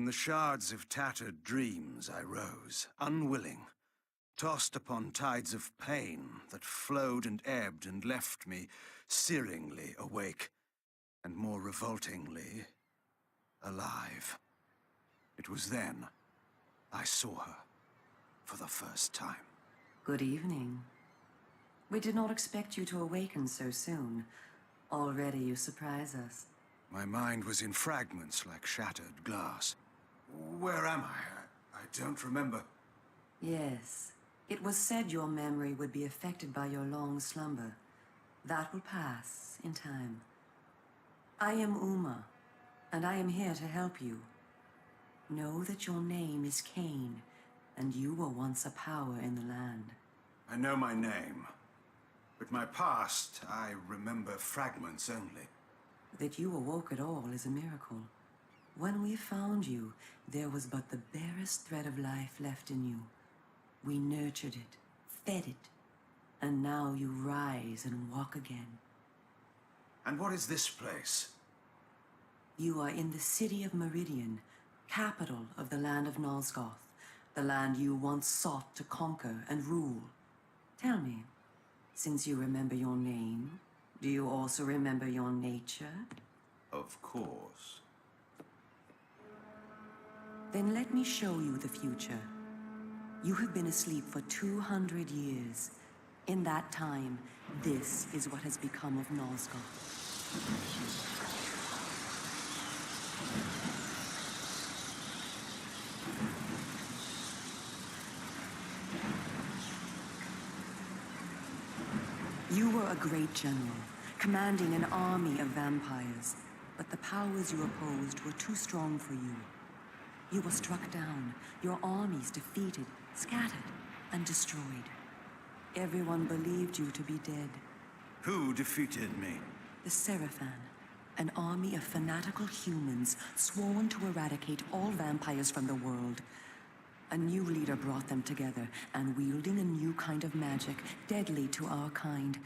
the shards of tattered dreams I rose, unwilling, tossed upon tides of pain that flowed and ebbed and left me searingly awake, and more revoltingly, alive. It was then I saw her for the first time. Good evening. We did not expect you to awaken so soon. Already you surprise us. My mind was in fragments like shattered glass. Where am I? I don't remember. Yes. It was said your memory would be affected by your long slumber. That will pass in time. I am Uma, and I am here to help you. Know that your name is Cain, and you were once a power in the land. I know my name, but my past, I remember fragments only. That you awoke at all is a miracle. When we found you, there was but the barest thread of life left in you. We nurtured it, fed it, and now you rise and walk again. And what is this place? You are in the city of Meridian, capital of the land of Nosgoth, the land you once sought to conquer and rule. Tell me, since you remember your name, do you also remember your nature? Of course. Then let me show you the future. You have been asleep for 200 years. In that time, this is what has become of Nosgoth. You were a great general, commanding an army of vampires, but the powers you opposed were too strong for you. You were struck down, your armies defeated, scattered, and destroyed. Everyone believed you to be dead. Who defeated me? The Seraphan, an army of fanatical humans sworn to eradicate all vampires from the world. A new leader brought them together, and wielding a new kind of magic, deadly to our kind,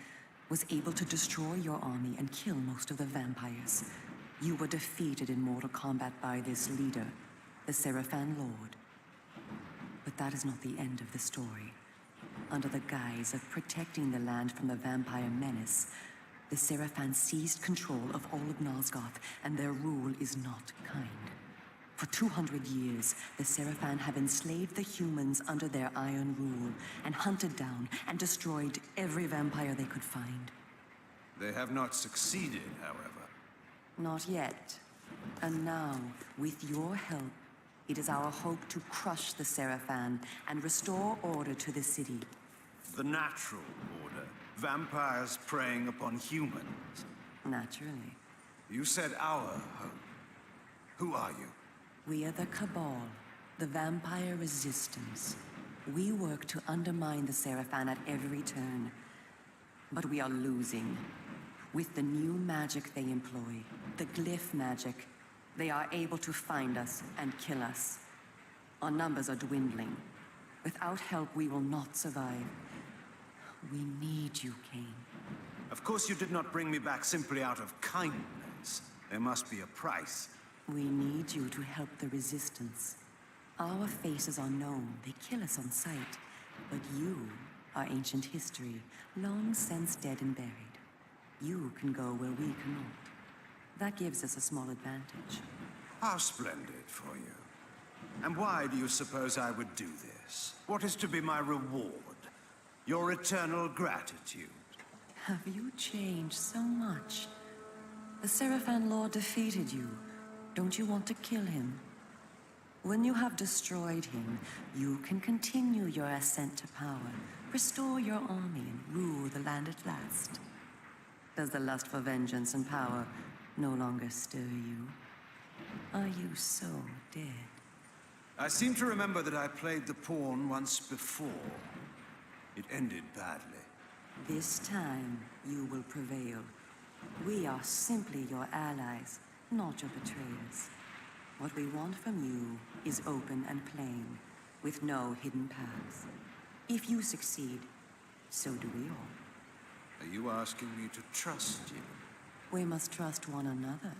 was able to destroy your army and kill most of the vampires. You were defeated in mortal combat by this leader, the Seraphan Lord. But that is not the end of the story. Under the guise of protecting the land from the vampire menace, the Seraphan seized control of all of Nosgoth, and their rule is not kind. For 200 years, the Seraphan have enslaved the humans under their iron rule, and hunted down and destroyed every vampire they could find. They have not succeeded, however. Not yet. And now, with your help, it is our hope to crush the Seraphan and restore order to the city. The natural order. Vampires preying upon humans. Naturally. You said our hope. Who are you? We are the Cabal, the vampire resistance. We work to undermine the Seraphan at every turn. But we are losing. With the new magic they employ, the glyph magic, they are able to find us and kill us. Our numbers are dwindling. Without help, we will not survive. We need you, Cain. Of course you did not bring me back simply out of kindness. There must be a price. We need you to help the Resistance. Our faces are known. They kill us on sight. But you are ancient history, long since dead and buried. You can go where we cannot. That gives us a small advantage. How splendid for you. And why do you suppose I would do this? What is to be my reward? Your eternal gratitude. Have you changed so much? The Seraphan Lord defeated you. Don't you want to kill him? When you have destroyed him, you can continue your ascent to power, restore your army, and rule the land at last. Does the lust for vengeance and power no longer stir you? Are you so dead? I seem to remember that I played the pawn once before. It ended badly. This time, you will prevail. We are simply your allies, not your betrayers. What we want from you is open and plain, with no hidden paths. If you succeed, so do we all. Are you asking me to trust you? We must trust one another.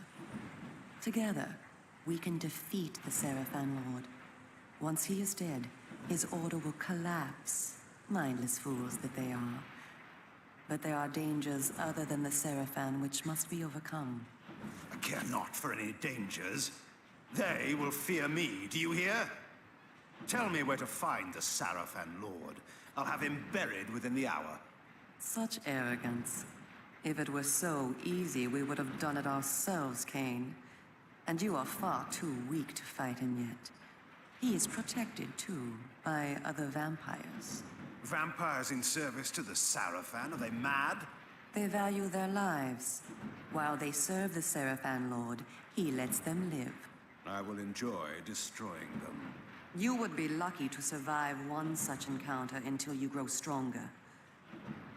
Together, we can defeat the Seraphan Lord. Once he is dead, his order will collapse. Mindless fools that they are. But there are dangers other than the Seraphan which must be overcome. I care not for any dangers. They will fear me, do you hear? Tell me where to find the Seraphan Lord. I'll have him buried within the hour. Such arrogance. If it were so easy, we would have done it ourselves, Cain. And you are far too weak to fight him yet. He is protected, too, by other vampires. Vampires in service to the Seraphan? Are they mad? They value their lives. While they serve the Seraphan Lord, he lets them live. I will enjoy destroying them. You would be lucky to survive one such encounter until you grow stronger.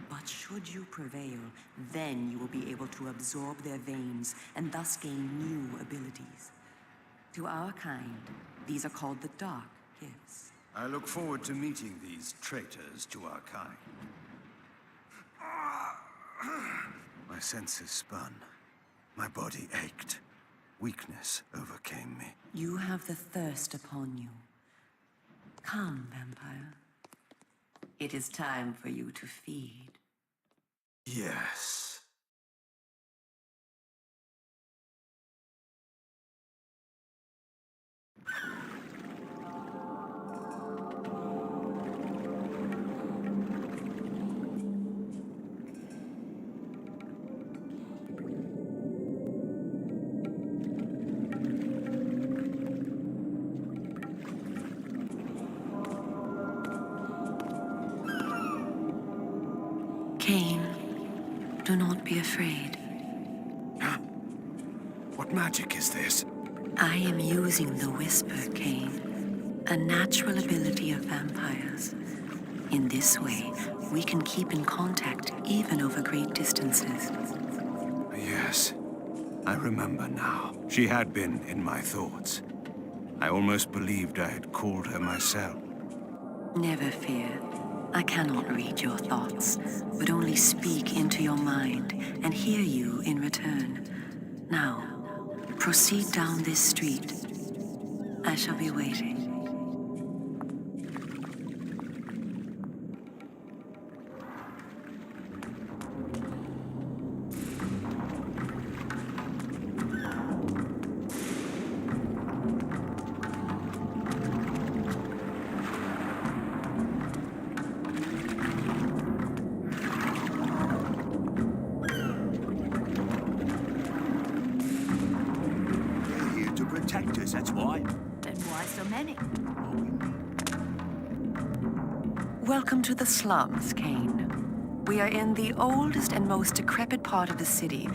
But should you prevail, then you will be able to absorb their veins and thus gain new abilities. To our kind, these are called the Dark Gifts. I look forward to meeting these traitors to our kind. My senses spun. My body ached. Weakness overcame me. You have the thirst upon you. Come, vampire. It is time for you to feed. Yes. Cain, do not be afraid. What magic is this? I am using the Whisper, Cain, a natural ability of vampires. In this way, we can keep in contact even over great distances. Yes, I remember now. She had been in my thoughts. I almost believed I had called her myself. Never fear. I cannot read your thoughts, but only speak into your mind and hear you in return. Now, proceed down this street. I shall be waiting. That's why. Then why so many? Welcome to the slums, Cain. We are in the oldest and most decrepit part of the city,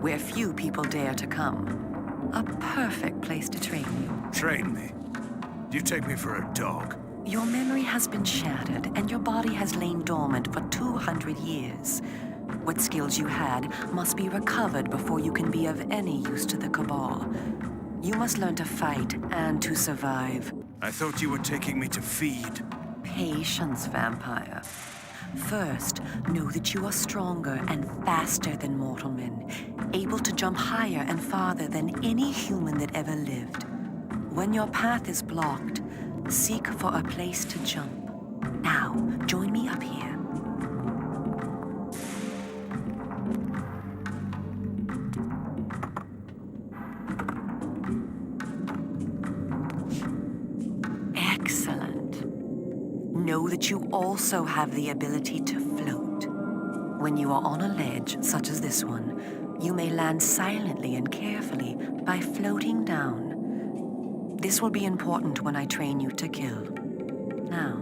where few people dare to come. A perfect place to train you. Train me? Do you take me for a dog? Your memory has been shattered, and your body has lain dormant for 200 years. What skills you had must be recovered before you can be of any use to the Cabal. You must learn to fight and to survive. I thought you were taking me to feed. Patience, vampire. First, know that you are stronger and faster than mortal men, able to jump higher and farther than any human that ever lived. When your path is blocked, seek for a place to jump. Now, join me up here. Excellent. Know that you also have the ability to float. When you are on a ledge, such as this one, you may land silently and carefully by floating down. This will be important when I train you to kill. Now,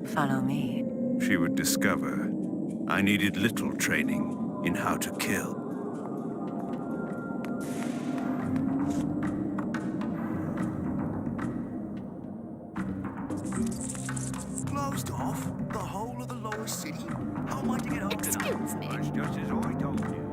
follow me. She would discover I needed little training in how to kill. Closed off the whole of the lower city? How am I to get home tonight? Excuse me. It's just as I told you.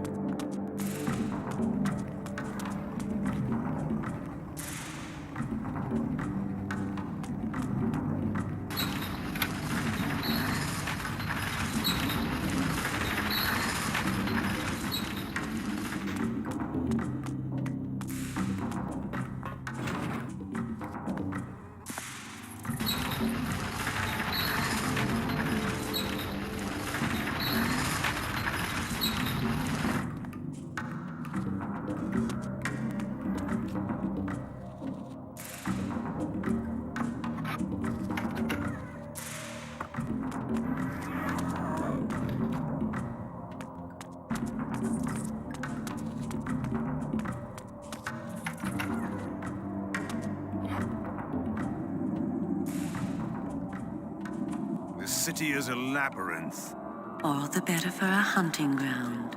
city is a labyrinth. All the better for a hunting ground.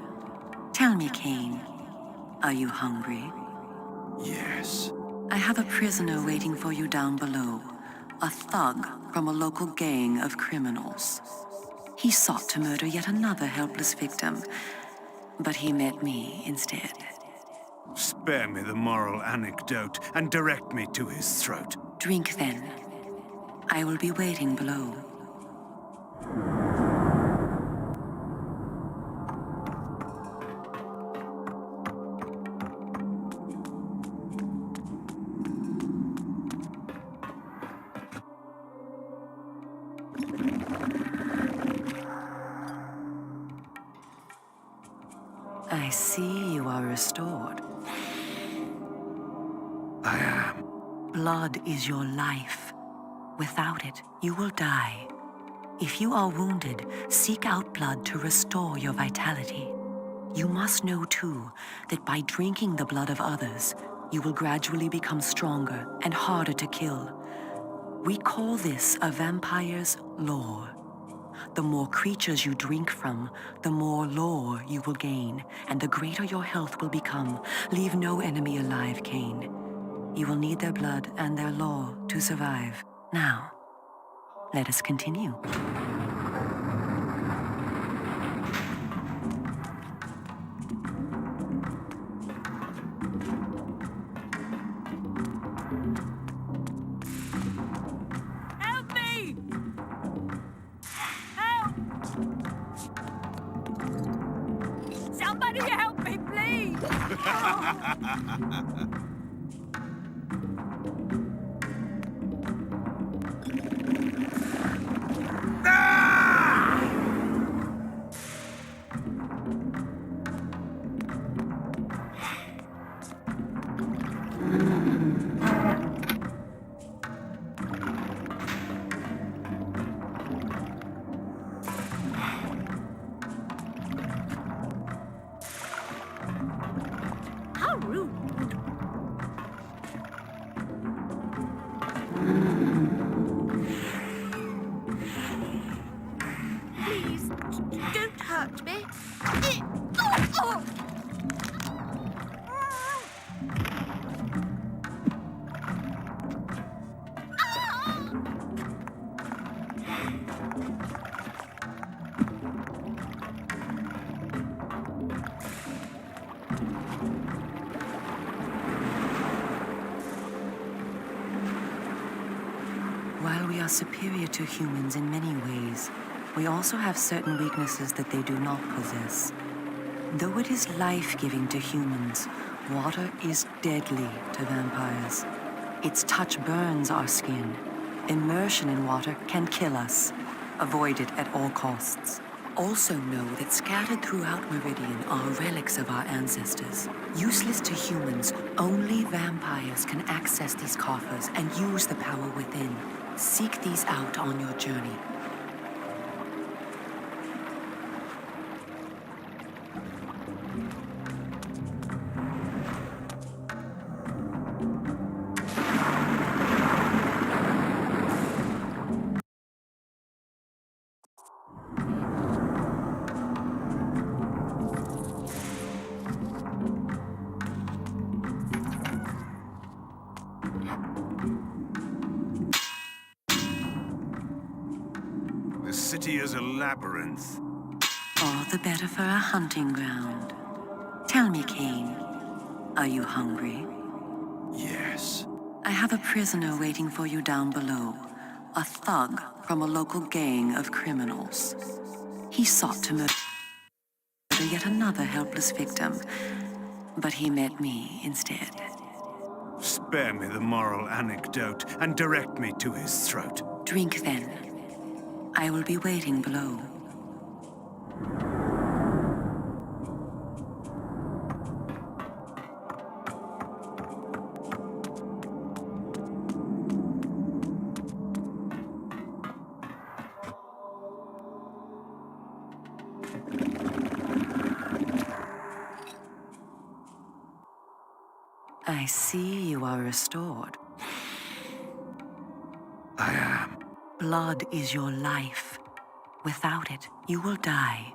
Tell me, Cain, are you hungry? Yes. I have a prisoner waiting for you down below. A thug from a local gang of criminals. He sought to murder yet another helpless victim, but he met me instead. Spare me the moral anecdote and direct me to his throat. Drink then. I will be waiting below. I see you are restored. I am. Blood is your life. Without it, you will die. If you are wounded, seek out blood to restore your vitality. You must know, too, that by drinking the blood of others, you will gradually become stronger and harder to kill. We call this a vampire's lore. The more creatures you drink from, the more lore you will gain, and the greater your health will become. Leave no enemy alive, Cain. You will need their blood and their lore to survive. Now, let us continue. Help me! Help! Somebody help me, please! How rude! Please, don't hurt me. While we are superior to humans in many ways, we also have certain weaknesses that they do not possess. Though it is life-giving to humans, water is deadly to vampires. Its touch burns our skin. Immersion in water can kill us. Avoid it at all costs. Also know that scattered throughout Meridian are relics of our ancestors. Useless to humans, only vampires can access these coffers and use the power within. Seek these out on your journey. The city is a labyrinth. All the better for a hunting ground. Tell me, Cain, are you hungry? Yes. I have a prisoner waiting for you down below. A thug from a local gang of criminals. He sought to murder yet another helpless victim, but he met me instead. Spare me the moral anecdote and direct me to his throat. Drink then. I will be waiting below. I see you are restored. I am. Blood is your life. Without it, you will die.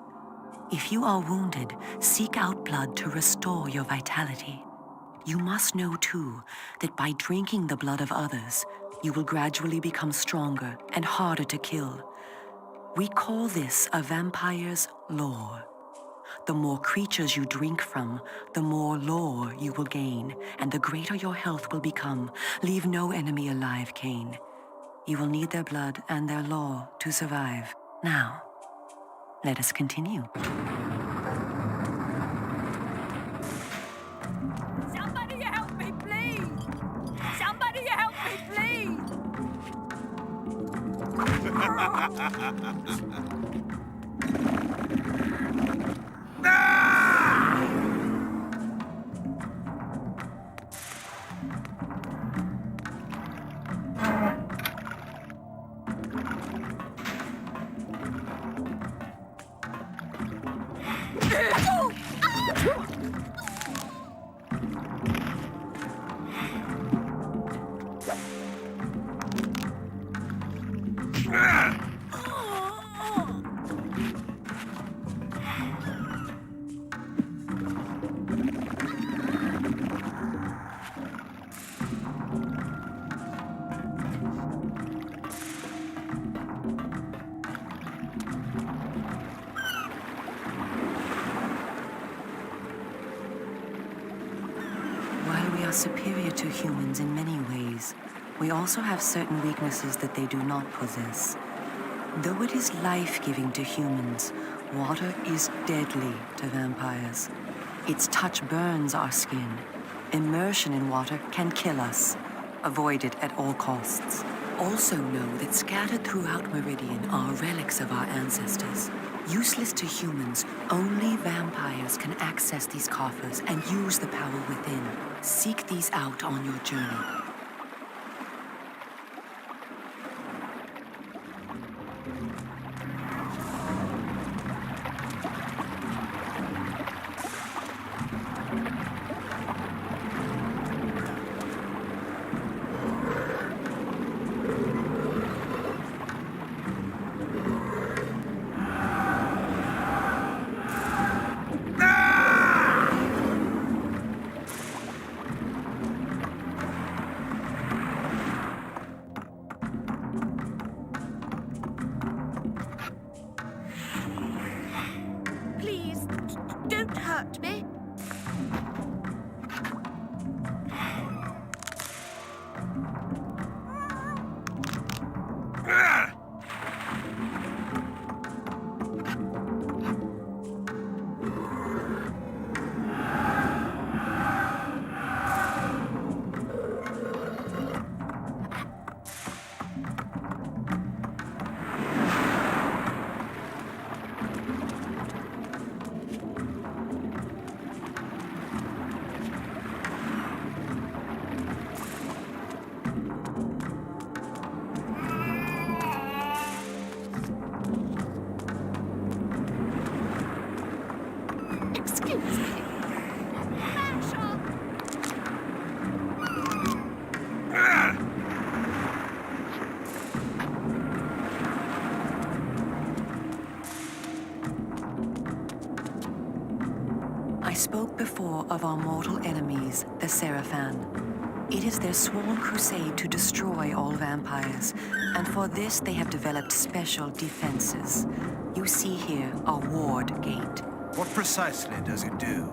If you are wounded, seek out blood to restore your vitality. You must know, too, that by drinking the blood of others, you will gradually become stronger and harder to kill. We call this a vampire's lore. The more creatures you drink from, the more lore you will gain, and the greater your health will become. Leave no enemy alive, Cain. You will need their blood and their lore to survive. Now, let us continue. Somebody help me, please! Somebody help me, please! Superior to humans in many ways, we also have certain weaknesses that they do not possess. Though it is life-giving to humans, water is deadly to vampires. Its touch burns our skin. Immersion in water can kill us. Avoid it at all costs. Also know that scattered throughout Meridian are relics of our ancestors. Useless to humans, only vampires can access these coffers and use the power within. Seek these out on your journey. Please, don't hurt me. Excuse me. Marshall! I spoke before of our mortal enemies, the Seraphan. It is their sworn crusade to destroy all vampires, and for this they have developed special defenses. You see here a ward gate. What precisely does it do?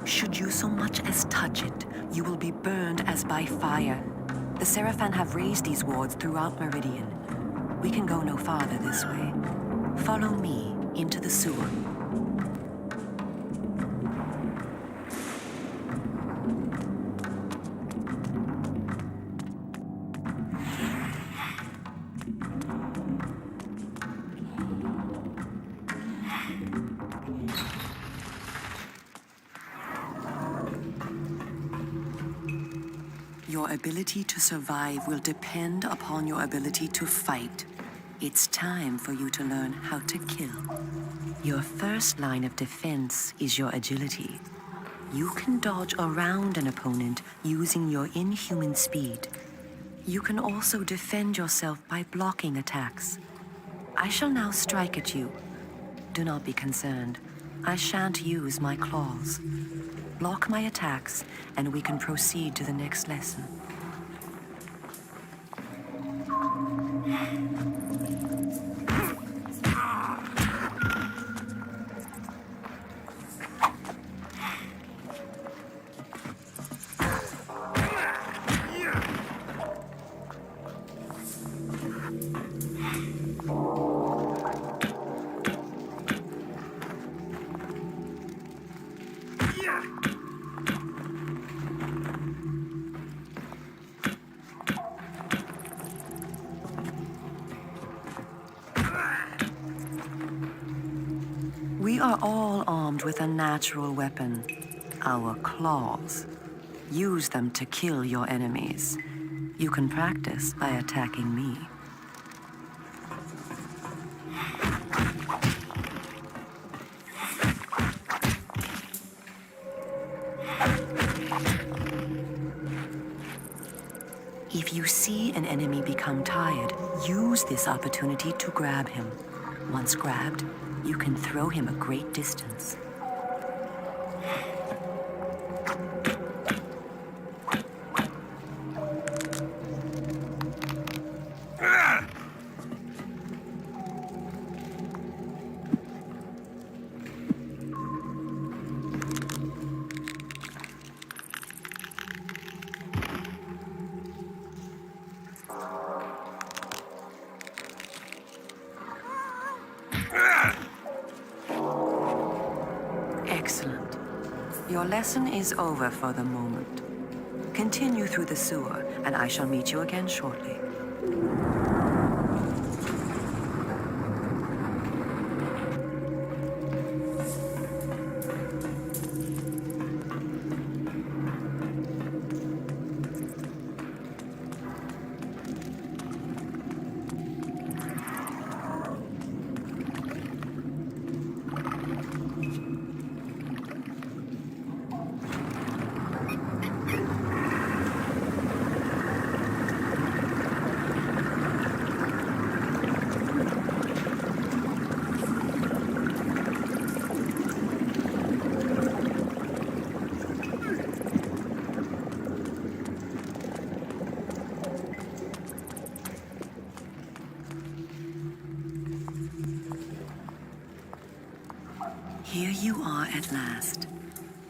Should you so much as touch it, you will be burned as by fire. The Seraphan have raised these wards throughout Meridian. We can go no farther this way. Follow me into the sewer. Your ability to survive will depend upon your ability to fight. It's time for you to learn how to kill. Your first line of defense is your agility. You can dodge around an opponent using your inhuman speed. You can also defend yourself by blocking attacks. I shall now strike at you. Do not be concerned. I shan't use my claws. Block my attacks, and we can proceed to the next lesson. We are all armed with a natural weapon, our claws. Use them to kill your enemies. You can practice by attacking me. If you see an enemy become tired, use this opportunity to grab him. Once grabbed, you can throw him a great distance. Excellent. Your lesson is over for the moment. Continue through the sewer, and I shall meet you again shortly. Here you are at last.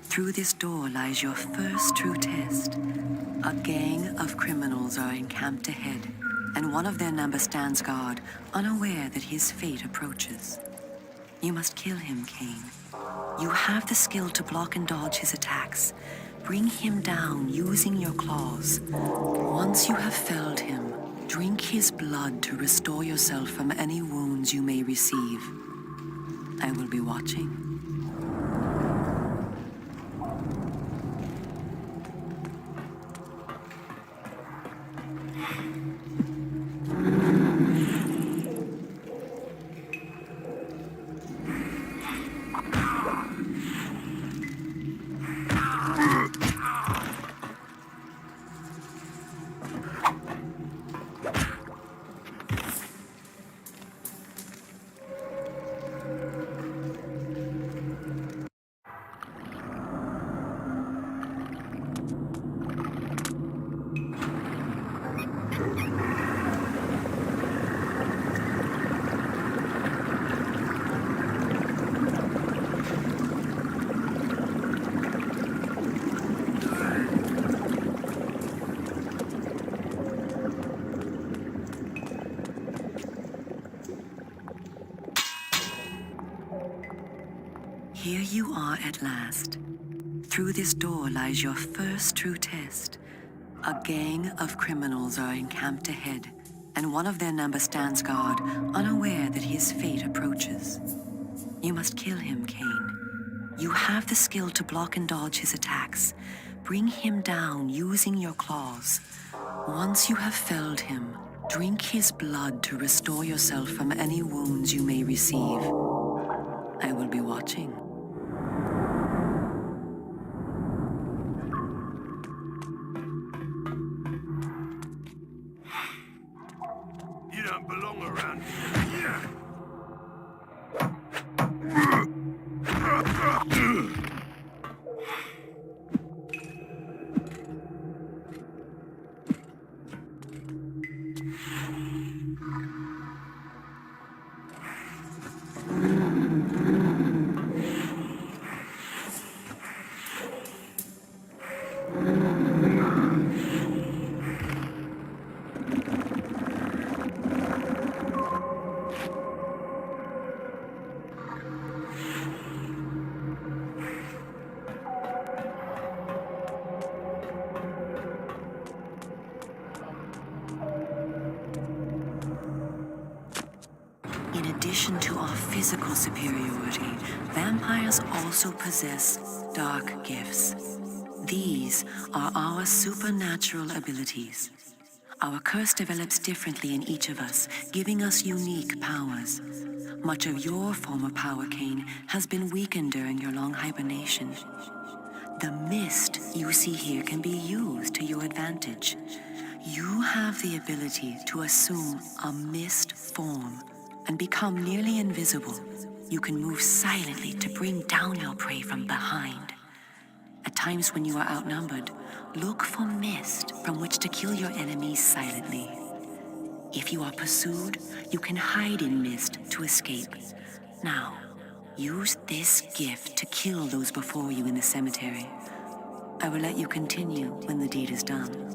Through this door lies your first true test. A gang of criminals are encamped ahead, and one of their number stands guard, unaware that his fate approaches. You must kill him, Cain. You have the skill to block and dodge his attacks. Bring him down using your claws. Once you have felled him, drink his blood to restore yourself from any wounds you may receive. I will be watching. Here you are at last. Through this door lies your first true test. A gang of criminals are encamped ahead, and one of their number stands guard, unaware that his fate approaches. You must kill him, Cain. You have the skill to block and dodge his attacks. Bring him down using your claws. Once you have felled him, drink his blood to restore yourself from any wounds you may receive. I will be watching. You don't belong around here. In addition to our physical superiority, vampires also possess dark gifts. These are our supernatural abilities. Our curse develops differently in each of us, giving us unique powers. Much of your former power, Cain, has been weakened during your long hibernation. The mist you see here can be used to your advantage. You have the ability to assume a mist form and become nearly invisible. You can move silently to bring down your prey from behind. At times when you are outnumbered, look for mist from which to kill your enemies silently. If you are pursued, you can hide in mist to escape. Now, use this gift to kill those before you in the cemetery. I will let you continue when the deed is done.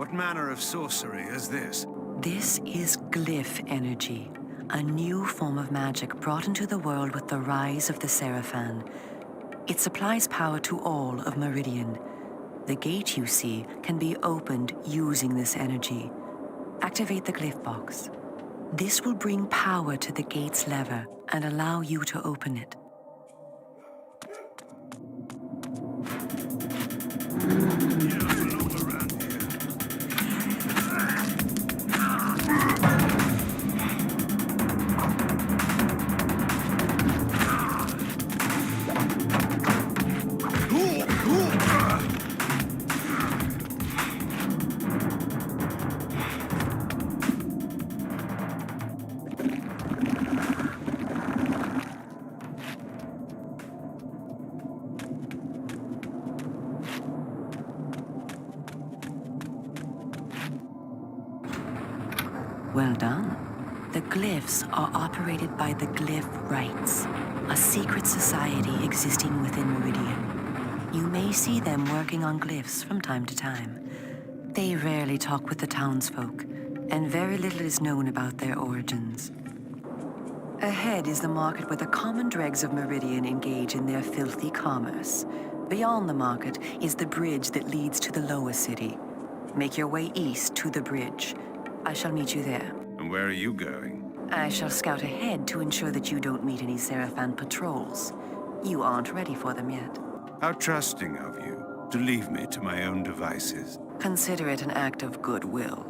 What manner of sorcery is this? This is glyph energy, a new form of magic brought into the world with the rise of the Seraphan. It supplies power to all of Meridian. The gate you see can be opened using this energy. Activate the glyph box. This will bring power to the gate's lever and allow you to open it. Well done. The glyphs are operated by the Glyph Rites, a secret society existing within Meridian. You may see them working on glyphs from time to time. They rarely talk with the townsfolk, and very little is known about their origins. Ahead is the market where the common dregs of Meridian engage in their filthy commerce. Beyond the market is the bridge that leads to the lower city. Make your way east to the bridge. I shall meet you there. And where are you going? I shall scout ahead to ensure that you don't meet any Seraphan patrols. You aren't ready for them yet. How trusting of you to leave me to my own devices. Consider it an act of goodwill.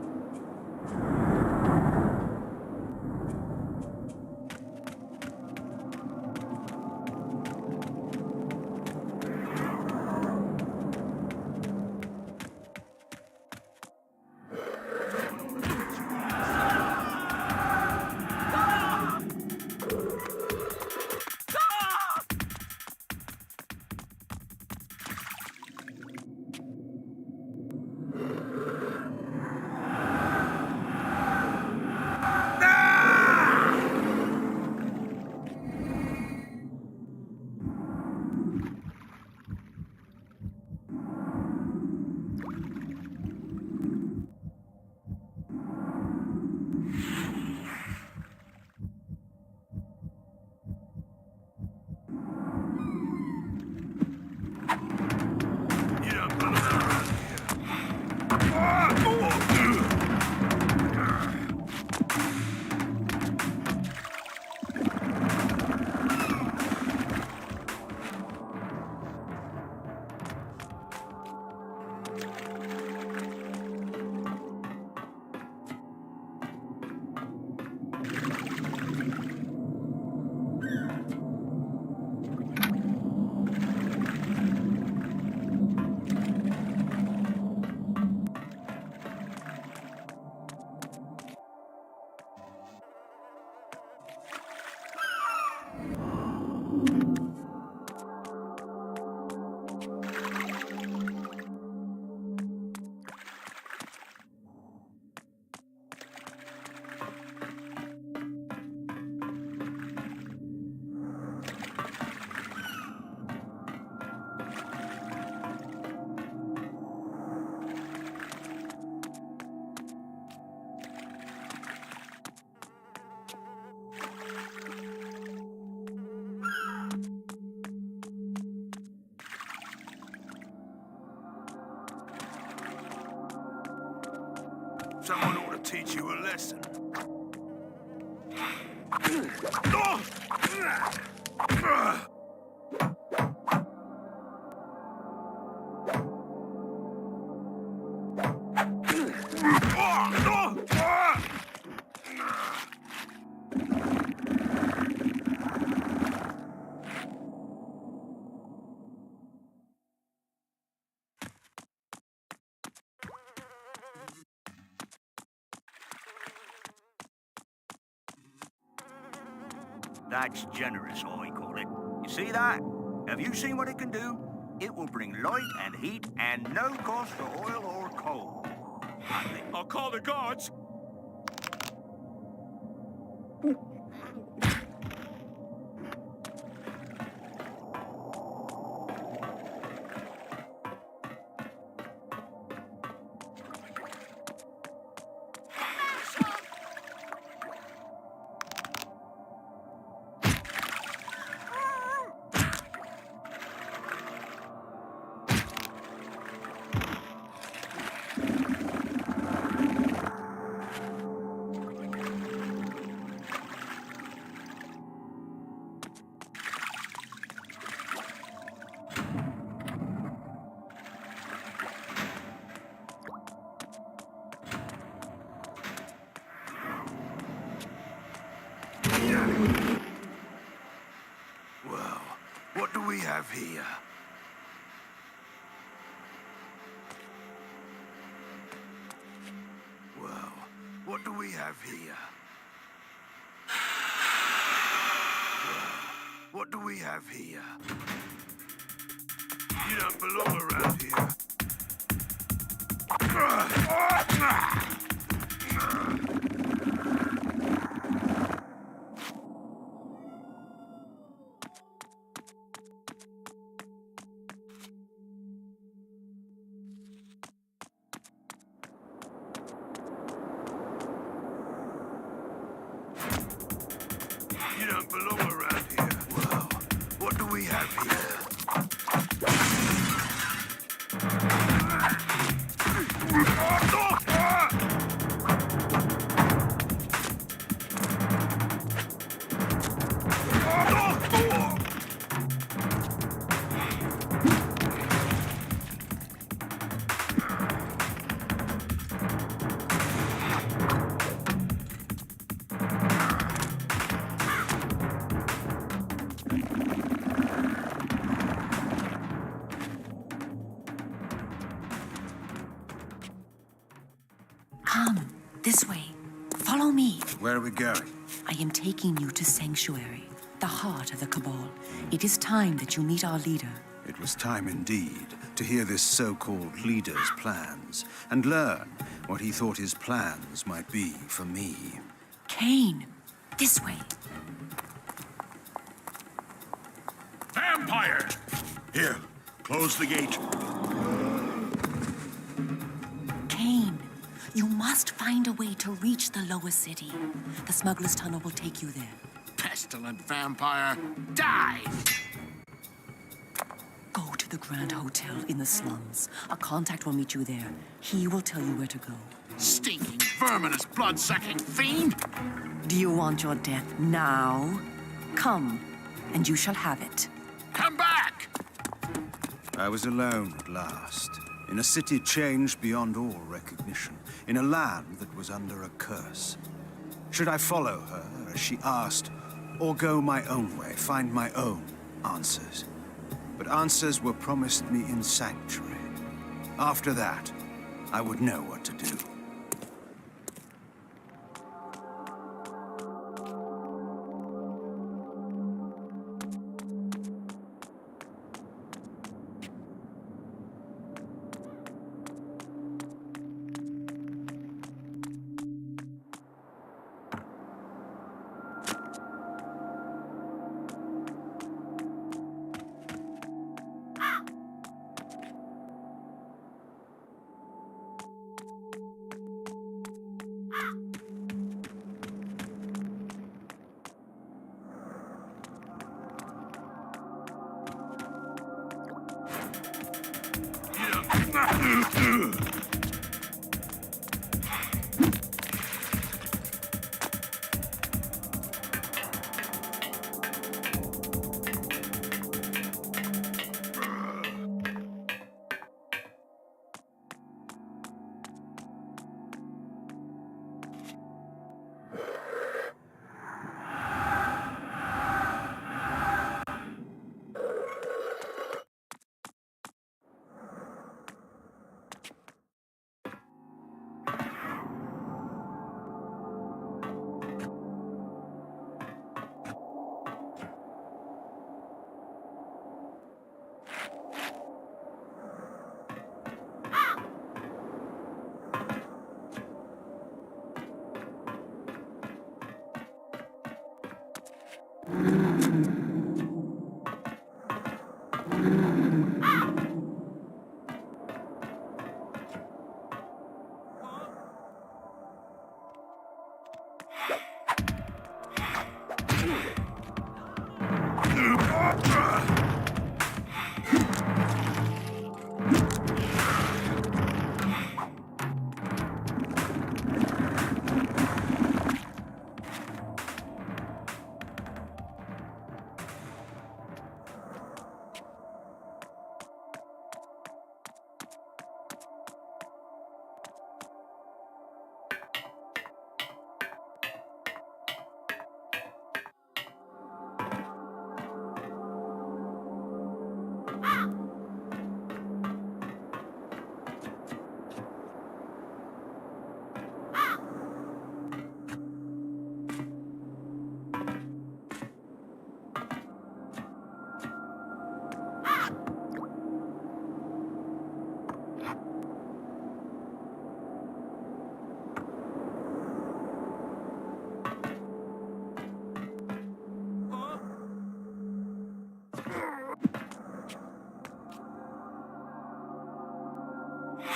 Someone ought to teach you a lesson. That's generous, I call it. You see that? Have you seen what it can do? It will bring light and heat and no cost for oil or coal. I'll call the guards. Well, what do we have here? Well, what do we have here? Well, what do we have here? You don't belong around here. You don't belong around here. Well, what do we have here? Come, this way. Follow me. Where are we going? I am taking you to Sanctuary, the heart of the Cabal. It is time that you meet our leader. It was time indeed to hear this so-called leader's plans and learn what he thought his plans might be for me. Cain, this way. Vampire! Here, close the gate. Cain, you must find a way to reach the lower city. The smuggler's tunnel will take you there. Pestilent vampire, die! Go to the Grand Hotel in the slums. A contact will meet you there. He will tell you where to go. Stinking, verminous, blood-sucking fiend! Do you want your death now? Come, and you shall have it. Come back! I was alone at last, in a city changed beyond all recognition, in a land that was under a curse. Should I follow her, as she asked, or go my own way, find my own answers? But answers were promised me in Sanctuary. After that, I would know what to do.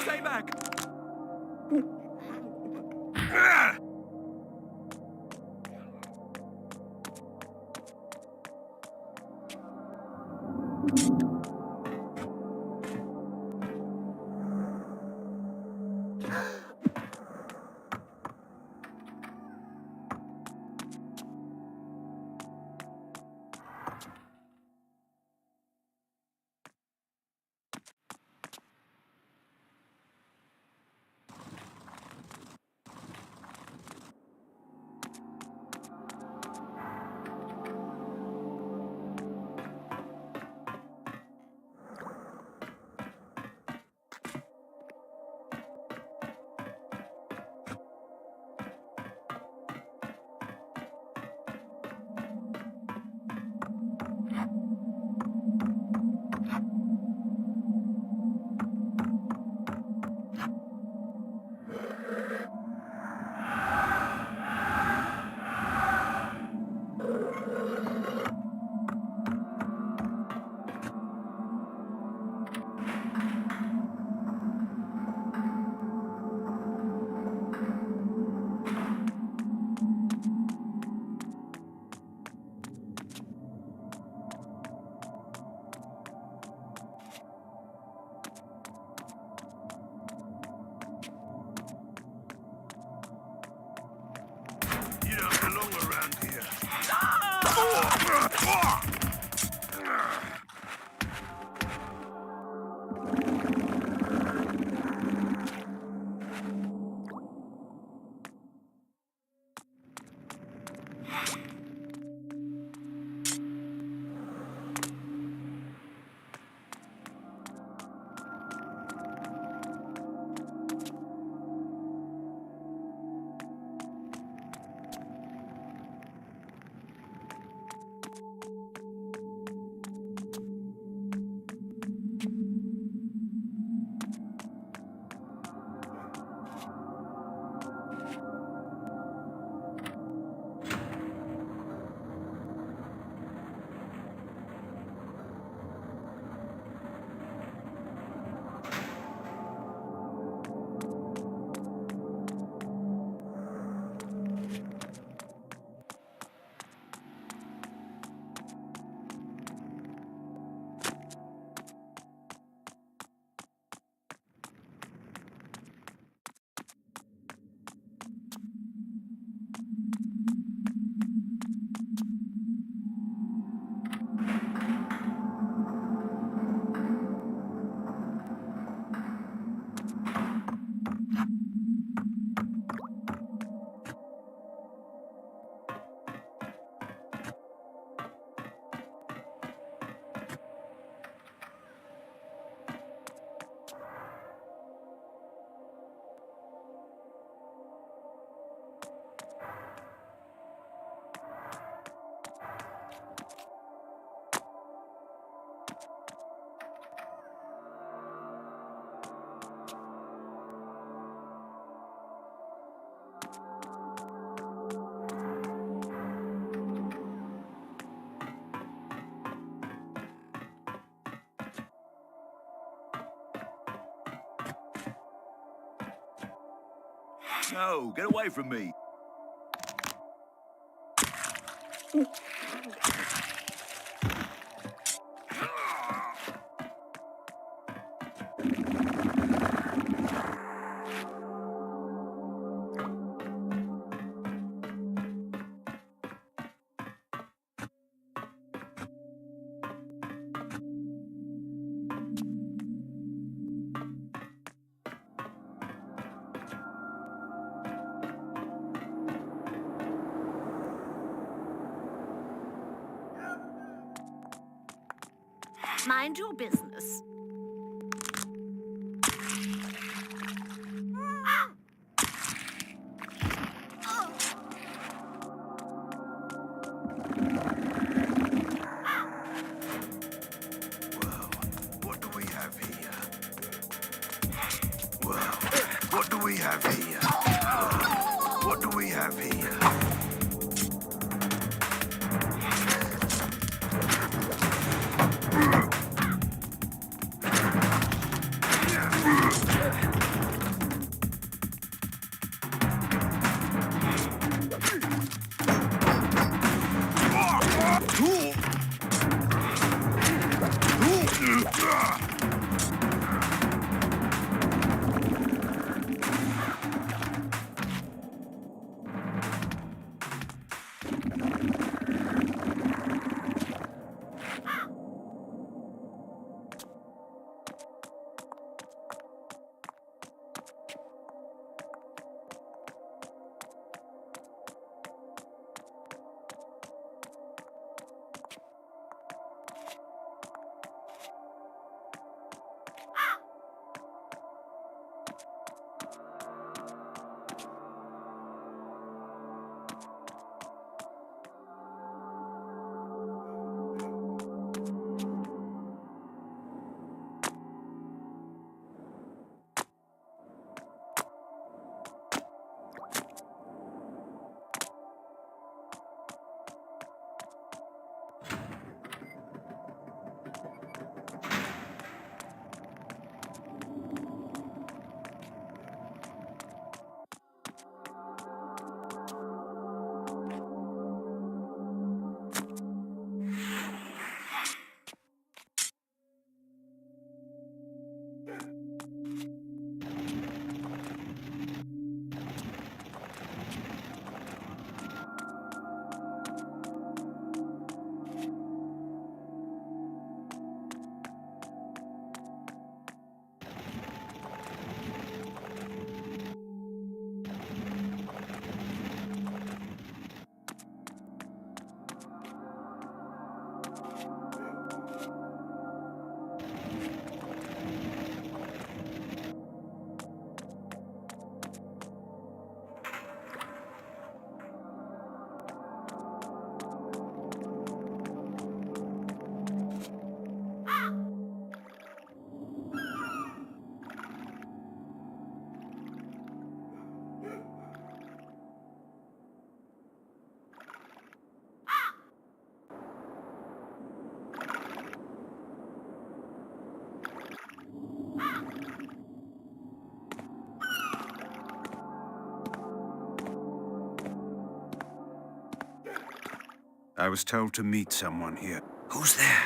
Stay back! You don't belong around here. No, get away from me. Mind your business. What do we have here? Well, what do we have here? What do we have here? I was told to meet someone here. Who's there?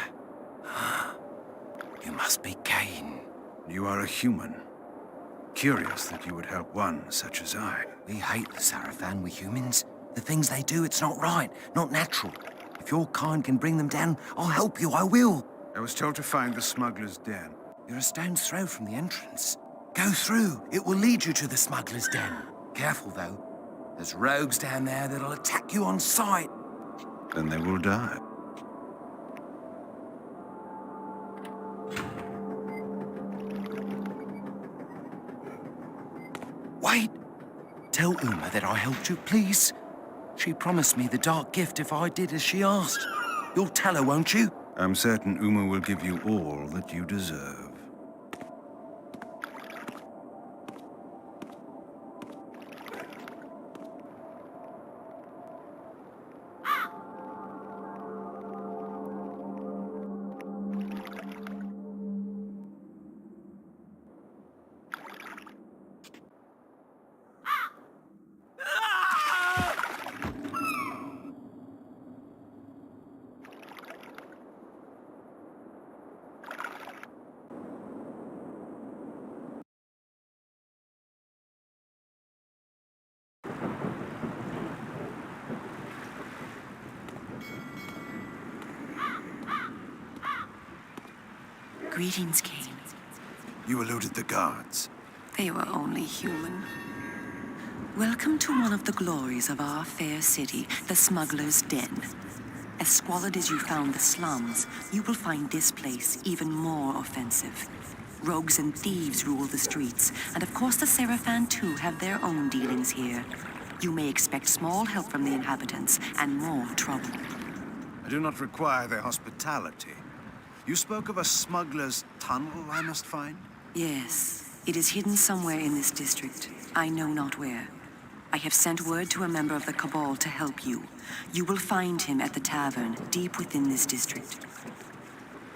You must be Cain. You are a human. Curious that you would help one such as I. We hate the Sarafan, we humans. The things they do, it's not right, not natural. If your kind can bring them down, I'll help you, I will. I was told to find the smuggler's den. You're a stone's throw from the entrance. Go through. It will lead you to the smuggler's den. Careful, though. There's rogues down there that'll attack you on sight. Then they will die. Wait! Tell Uma that I helped you, please. She promised me the dark gift if I did as she asked. You'll tell her, won't you? I'm certain Uma will give you all that you deserve. Greetings, Cain. You eluded the guards. They were only human. Welcome to one of the glories of our fair city, the Smuggler's Den. As squalid as you found the slums, you will find this place even more offensive. Rogues and thieves rule the streets, and of course the Seraphan too have their own dealings here. You may expect small help from the inhabitants, and more trouble. I do not require their hospitality. You spoke of a smuggler's tunnel I must find? Yes, it is hidden somewhere in this district. I know not where. I have sent word to a member of the Cabal to help you. You will find him at the tavern, deep within this district.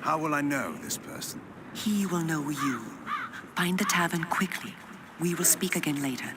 How will I know this person? He will know you. Find the tavern quickly. We will speak again later.